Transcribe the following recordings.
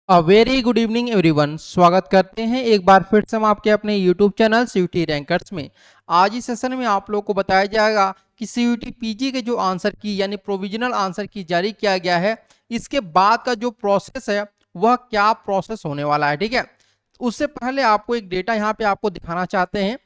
A very good evening everyone. स्वागत करते हैं एक बार फिर से हम आपके अपने यूट्यूब चैनल सीयूटी रैंकर्स में। आज इस सेशन में आप लोगों को बताया जाएगा कि सीयूटी पीजी के जो आंसर की यानी प्रोविजनल आंसर की जारी किया गया है, इसके बाद का जो प्रोसेस है वह क्या प्रोसेस होने वाला है। ठीक है, उससे पहले आपको एक डेटा यहाँ पे आपको दिखाना चाहते हैं।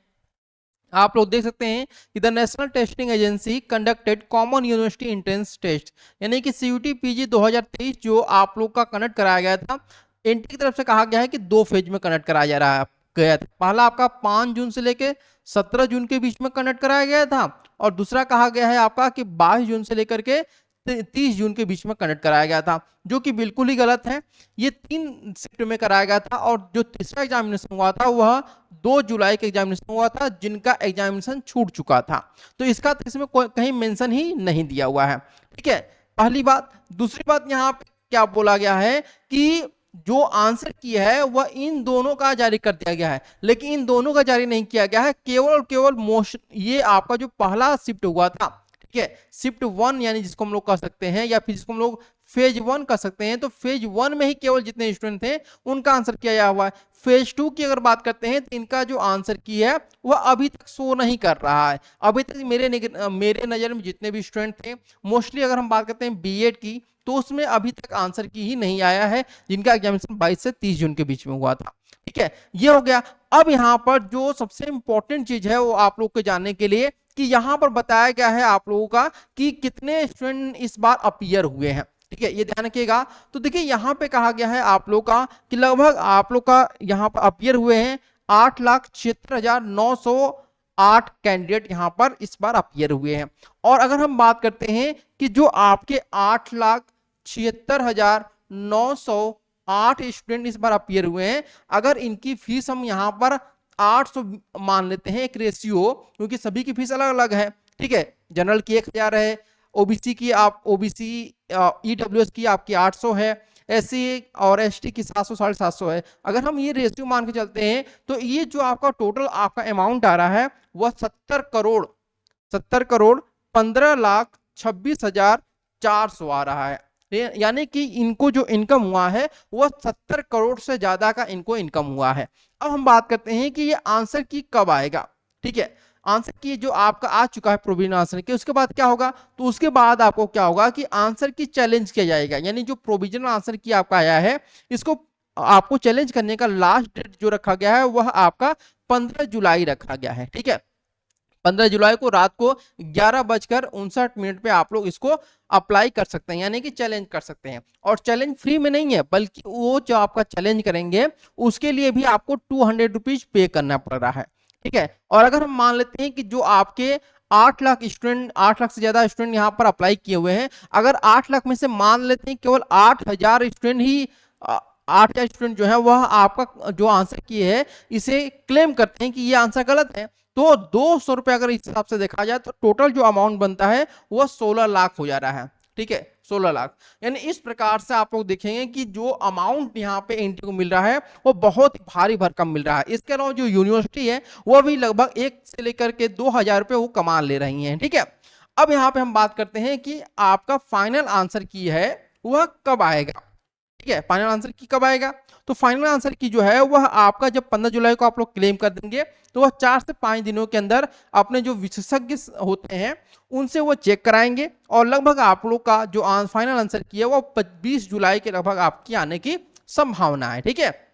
आप लोग देख सकते हैं कि the national testing agency conducted common university entrance test, यानी कि सीयूटी पीजी 2023 जो आप लोग का कंडक्ट कराया गया था। एनटी की तरफ से कहा गया है कि दो फेज में कंडक्ट कराया जा रहा है गया था। पहला आपका 5 जून से लेकर 17 जून के बीच में कंडक्ट कराया गया था, और दूसरा कहा गया है आपका कि 22 जून से लेकर के 30 जून के बीच में कंडक्ट कराया गया था, जो कि बिल्कुल ही गलत है। ये 3 शिफ्ट में कराया गया था, और जो तीसरा एग्जामिनेशन हुआ था वह 2 जुलाई के एग्जामिनेशन हुआ था, जिनका एग्जामिनेशन छूट चुका था। तो इसका तो इसमें कहीं मेंशन ही नहीं दिया हुआ है। ठीक है, पहली बात। दूसरी बात, यहाँ पे क्या बोला गया है कि जो आंसर की है वह इन दोनों का जारी कर दिया गया है, लेकिन इन दोनों का जारी नहीं किया गया है। केवल और केवल मोशन, ये आपका जो पहला शिफ्ट हुआ था, ठीक है, शिफ्ट 1 यानी जिसको हम लोग कह सकते हैं, या फिर जिसको हम लोग फेज 1 कह सकते हैं, तो फेज 1 में ही केवल जितने स्टूडेंट थे उनका आंसर किया गया हुआ है। फेज 2 की अगर बात करते हैं तो इनका जो आंसर की है वह अभी तक शो नहीं कर रहा है। अभी तक मेरे नजर में जितने भी स्टूडेंट थे, मोस्टली अगर हम बात करते हैं बीएड की, तो उसमें अभी तक आंसर की ही नहीं आया है, जिनका एग्जामिनेशन 22 से 30 जून के बीच में हुआ था। ठीक है, ये हो गया। अब यहाँ पर जो सबसे इंपॉर्टेंट चीज है वो आप लोग को जानने के लिए कि यहाँ पर बताया गया है आप लोगों का कि कितने स्टूडेंट इस बार अपीयर हुए हैं। ठीक है, ये ध्यान रखिएगा। तो देखिए यहाँ पे कहा गया है आप लोग का कि लगभग आप लोग का यहाँ पर अपीयर हुए हैं 8,76,908 कैंडिडेट यहाँ पर इस बार अपीयर हुए हैं। और अगर हम बात करते हैं कि जो आपके 8,76,908 स्टूडेंट इस बार अपीयर हुए हैं, अगर इनकी फीस हम यहाँ पर 800 मान लेते हैं, एक रेशियो, क्योंकि सभी की फीस अलग अलग है। ठीक है, जनरल की 1,000 है, ओबीसी की ओबीसी ईडब्ल्यूएस की आपकी 800 है, एससी और एसटी की 700 750 है। अगर हम ये रेशियो मान के चलते हैं तो ये जो आपका टोटल आपका अमाउंट आ रहा है वह 70 करोड़ 15,26,400 आ रहा है। यानी कि इनको जो इनकम हुआ है वह 70 करोड़ से ज्यादा का इनको इनकम हुआ है। अब हम बात करते हैं कि ये आंसर की कब आएगा। ठीक है, आंसर की जो आपका आ चुका है प्रोविजनल आंसर की, उसके बाद क्या होगा, तो उसके बाद आपको क्या होगा कि आंसर की चैलेंज किया जाएगा। यानी जो प्रोविजनल आंसर की आपका आया है, इसको आपको चैलेंज करने का लास्ट डेट जो रखा गया है वह आपका 15 जुलाई रखा गया है। ठीक है, 15 जुलाई को रात को 11:59 पे आप लोग इसको अप्लाई कर सकते हैं, यानी कि चैलेंज कर सकते हैं। और चैलेंज फ्री में नहीं है, बल्कि वो जो आपका चैलेंज करेंगे उसके लिए भी आपको 200 रुपीज पे करना पड़ रहा है। ठीक है, और अगर हम मान लेते हैं कि जो आपके 8 लाख स्टूडेंट, 8 लाख से ज्यादा स्टूडेंट यहाँ पर अप्लाई किए हुए हैं, अगर 8 लाख में से मान लेते हैं केवल 8,000 स्टूडेंट ही 8,000 स्टूडेंट जो है वह आपका जो आंसर किए है इसे क्लेम करते हैं कि ये आंसर गलत है, तो 200 रुपए अगर इस हिसाब से देखा जाए तो टोटल जो अमाउंट बनता है वह 16 लाख हो जा रहा है। ठीक है, 16 लाख। यानी इस प्रकार से आप लोग देखेंगे कि जो अमाउंट यहाँ पे एनटी को मिल रहा है वो बहुत भारी भरकम मिल रहा है। इसके अलावा जो यूनिवर्सिटी है वह भी लगभग 1 से लेकर के 2,000 रुपए वो कमा ले रही है। ठीक है, अब यहाँ पे हम बात करते हैं कि आपका फाइनल आंसर की है वह कब आएगा। ठीक है, फाइनल आंसर की कब आएगा, तो फाइनल आंसर की जो है वह आपका जब 15 जुलाई को आप लोग क्लेम कर देंगे तो वह 4 से 5 दिनों के अंदर अपने जो विशेषज्ञ होते हैं उनसे वो चेक कराएंगे, और लगभग आप लोग का जो फाइनल आंसर की है वो 20 जुलाई के लगभग आपकी आने की संभावना है। ठीक है,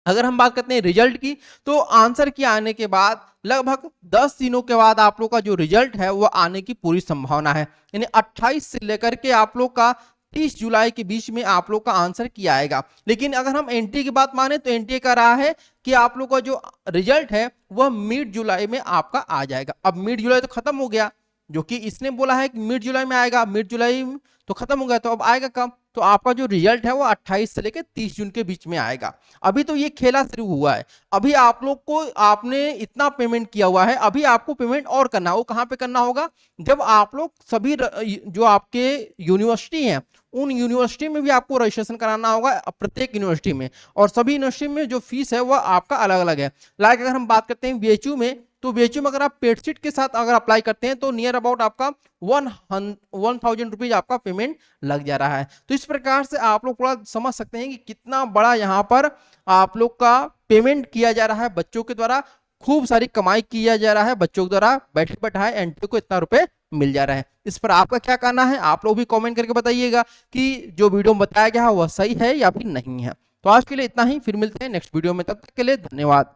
अगर हम बात करते हैं रिजल्ट की, तो आंसर की आने के बाद लगभग 10 दिनों के बाद आप लोग का जो रिजल्ट है वो आने की पूरी संभावना है। यानी 28 से लेकर के आप लोग का 30 जुलाई के बीच में आप लोग का आंसर किया आएगा। लेकिन अगर हम एनटीए की बात माने तो एनटीए का रहा है कि आप लोग का जो रिजल्ट है वह मिड जुलाई में आपका आ जाएगा। अब मिड जुलाई तो खत्म हो गया, जो कि इसने बोला है कि मिड जुलाई में आएगा, मिड जुलाई तो खत्म हो गया, तो अब आएगा कब, तो आपका जो रिजल्ट है वो 28 से लेकर 30 जून के बीच में आएगा। अभी तो ये खेला शुरू हुआ है। अभी आप लोग को, आपने इतना पेमेंट किया हुआ है, अभी आपको पेमेंट और करना है। वो कहाँ पे करना होगा, जब आप लोग सभी जो आपके यूनिवर्सिटी हैं उन यूनिवर्सिटी में भी आपको रजिस्ट्रेशन कराना होगा, प्रत्येक यूनिवर्सिटी में, और सभी यूनिवर्सिटी में जो फीस है वह आपका अलग अलग है। लाइक अगर हम बात करते हैं बीएचयू में, तो बीएचयू में अगर आप पेड सीट के साथ अगर अप्लाई करते हैं तो नियर अबाउट आपका 1000 रुपीज आपका पेमेंट लग जा रहा है। तो इस प्रकार से आप लोग थोड़ा समझ सकते हैं कि कितना बड़ा यहाँ पर आप लोग का पेमेंट किया जा रहा है बच्चों के द्वारा, खूब सारी कमाई किया जा रहा है बच्चों के द्वारा, बैठे बैठाए एनटीए को इतना रुपए मिल जा रहा है। इस पर आपका क्या कहना है आप लोग भी कमेंट करके बताइएगा कि जो वीडियो में बताया गया है वह सही है या फिर नहीं है। तो आज के लिए इतना ही, फिर मिलते हैं नेक्स्ट वीडियो में, तब तक के लिए धन्यवाद।